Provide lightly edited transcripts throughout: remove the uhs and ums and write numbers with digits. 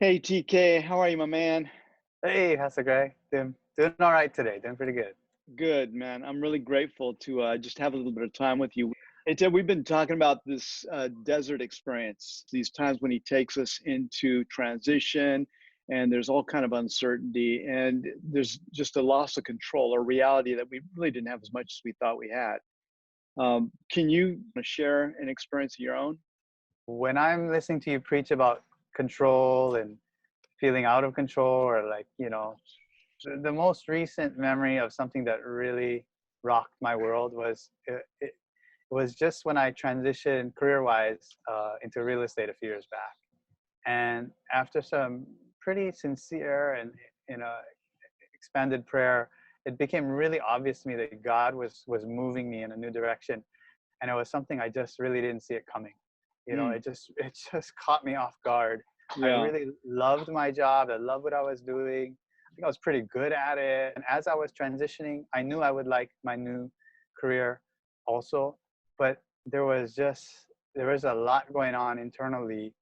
Hey TK, how are you, my man? Hey, how's it going? Doing all right today. Doing pretty good. Good, man. I'm really grateful to just have a little bit of time with you. Hey Ted, we've been talking about this desert experience, these times when he takes us into transition, and there's all kind of uncertainty, and there's just a loss of control, a reality that we really didn't have as much as we thought we had. Can you share an experience of your own? When I'm listening to you preach about control and feeling out of control, or the most recent memory of something that really rocked my world it was just when I transitioned career-wise into real estate a few years back. And after some pretty sincere and you know expanded prayer, it became really obvious to me that God was moving me in a new direction, and it was something I just really didn't see it coming. Mm, It just caught me off guard. I yeah. really loved my job. I loved what I was doing. I think I was pretty good at it. And as I was transitioning, I knew I would like my new career also. But there was a lot going on internally,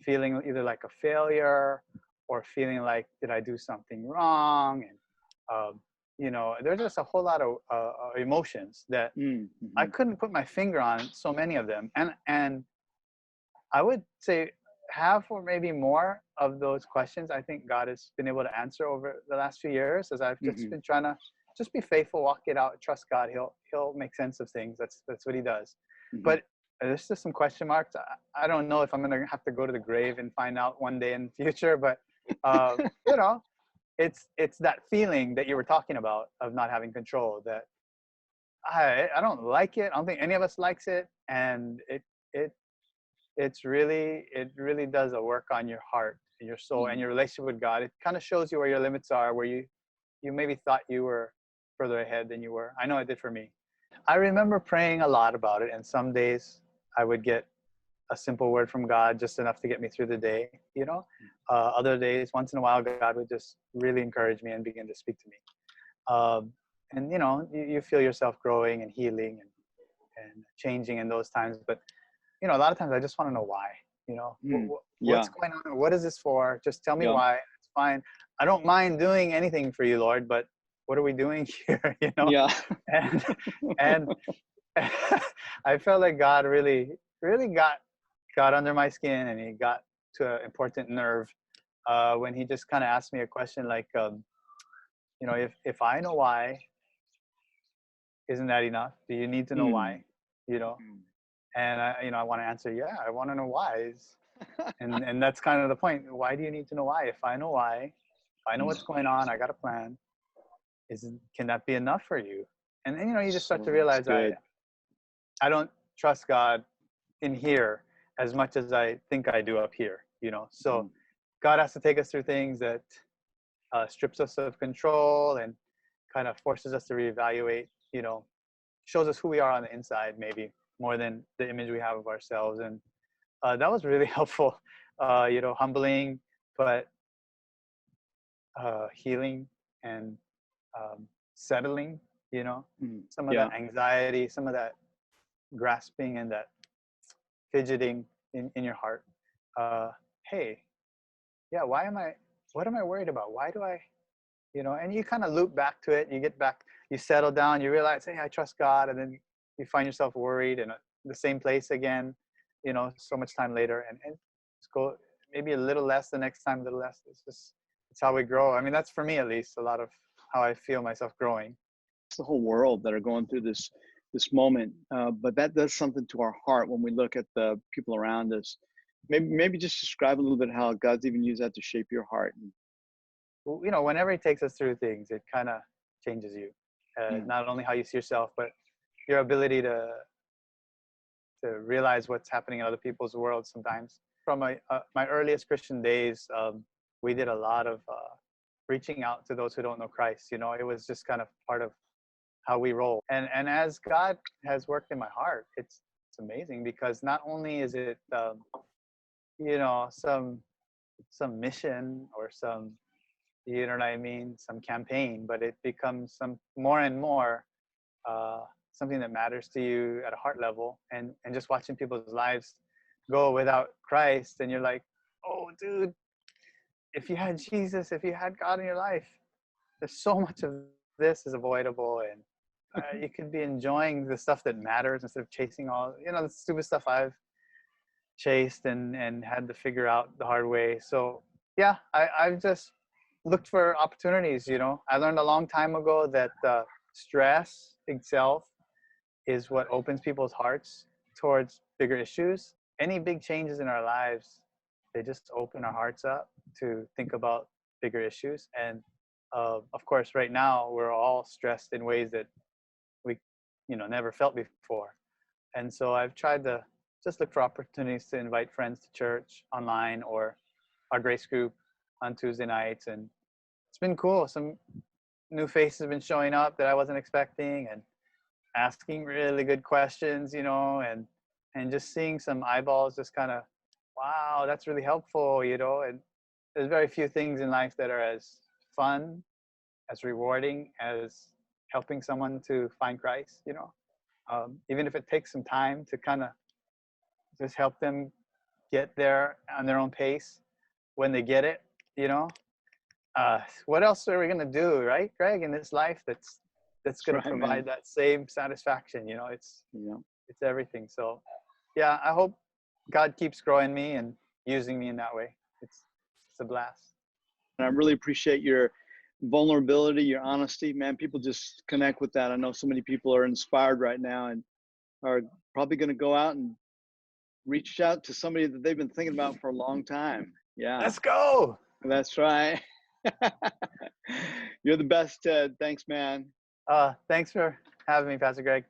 feeling either like a failure or feeling like, did I do something wrong? And there's just a whole lot of emotions that Mm, I mhm, couldn't put my finger on, so many of them. And I would say half or maybe more of those questions I think God has been able to answer over the last few years, as I've just mhm, been trying to just be faithful, walk it out, trust God. He'll make sense of things. That's what he does. mhm. But there's just some question marks. I don't know if I'm gonna have to go to the grave and find out one day in the future, but uh, you know, it's that feeling that you were talking about of not having control that I don't like it. I don't think any of us likes it, and it it really does a work on your heart and your soul and Mm. your relationship with God. It kind of shows you where your limits are, where you maybe thought you were further ahead than you were. I know it did for me. I remember praying a lot about it, and some days I would get a simple word from God, just enough to get me through the day. Other days, once in a while, God would just really encourage me and begin to speak to me. And you feel yourself growing and healing and changing in those times. But a lot of times I just want to know why. Mm. What's Yeah, going on? What is this for? Just tell me yeah, why. It's fine. I don't mind doing anything for you, Lord, but what are we doing here? yeah. And and I felt like God really, really got under my skin, and he got to an important nerve when he just kind of asked me a question like, if I know why, isn't that enough? Do you need to know Mm, why? You know, mm. and I want to answer, yeah, I want to know why. And that's kind of the point. Why do you need to know why? If I know why, if I know Mm. what's going on, I got a plan. Can that be enough for you? And you just start to So that's realize I good. I don't trust God in here as much as I think I do up here. So Mm. God has to take us through things that strips us of control and kind of forces us to reevaluate. Shows us who we are on the inside, maybe more than the image we have of ourselves. And that was really helpful. Humbling, but healing and settling. You know, Mm. some of Yeah. that anxiety, some of that grasping and that fidgeting in your heart. Uh, hey, yeah, why am I? What am I worried about? Why do I? And you kind of loop back to it. You get back, you settle down, you realize, hey, I trust God, and then you find yourself worried in the same place again. So much time later, and just go maybe a little less the next time, a little less. It's how we grow. I mean, that's for me at least a lot of how I feel myself growing. It's the whole world that are going through this moment, but that does something to our heart when we look at the people around us. Maybe just describe a little bit how God's even used that to shape your heart. Whenever He takes us through things, it kind of changes you. Mm. Not only how you see yourself, but your ability to realize what's happening in other people's worlds sometimes. From my earliest Christian days, we did a lot of reaching out to those who don't know Christ. It was just kind of part of how we roll. And as God has worked in my heart, it's amazing, because not only is it some mission or some, what I mean, some campaign, but it becomes some more and more uh, something that matters to you at a heart level, and just watching people's lives go without Christ, and you're like, oh, dude, if you had Jesus, if you had God in your life, there's so much of this is avoidable, and you could be enjoying the stuff that matters instead of chasing all, the stupid stuff I've chased and had to figure out the hard way. So yeah, I've just looked for opportunities. I learned a long time ago that stress itself is what opens people's hearts towards bigger issues. Any big changes in our lives, they just open our hearts up to think about bigger issues. And of course, right now we're all stressed in ways that we, never felt before. And so I've tried to just look for opportunities to invite friends to church online or our grace group on Tuesday nights. And it's been cool. Some new faces have been showing up that I wasn't expecting, and asking really good questions, and just seeing some eyeballs just kind of, wow, that's really helpful, and there's very few things in life that are as fun, as rewarding as helping someone to find Christ, even if it takes some time to kind of just help them get there on their own pace when they get it, you know. What else are we gonna do, right, Greg, in this life that's That's gonna right, man. provide that same satisfaction? Yeah. It's everything. So, yeah, I hope God keeps growing me and using me in that way. It's a blast. And I really appreciate your vulnerability, your honesty, man. People just connect with that. I know so many people are inspired right now and are probably going to go out and reach out to somebody that they've been thinking about for a long time. Yeah, Let's go. that's right. You're the best, Ted. Thanks, man. Thanks for having me, Pastor Greg.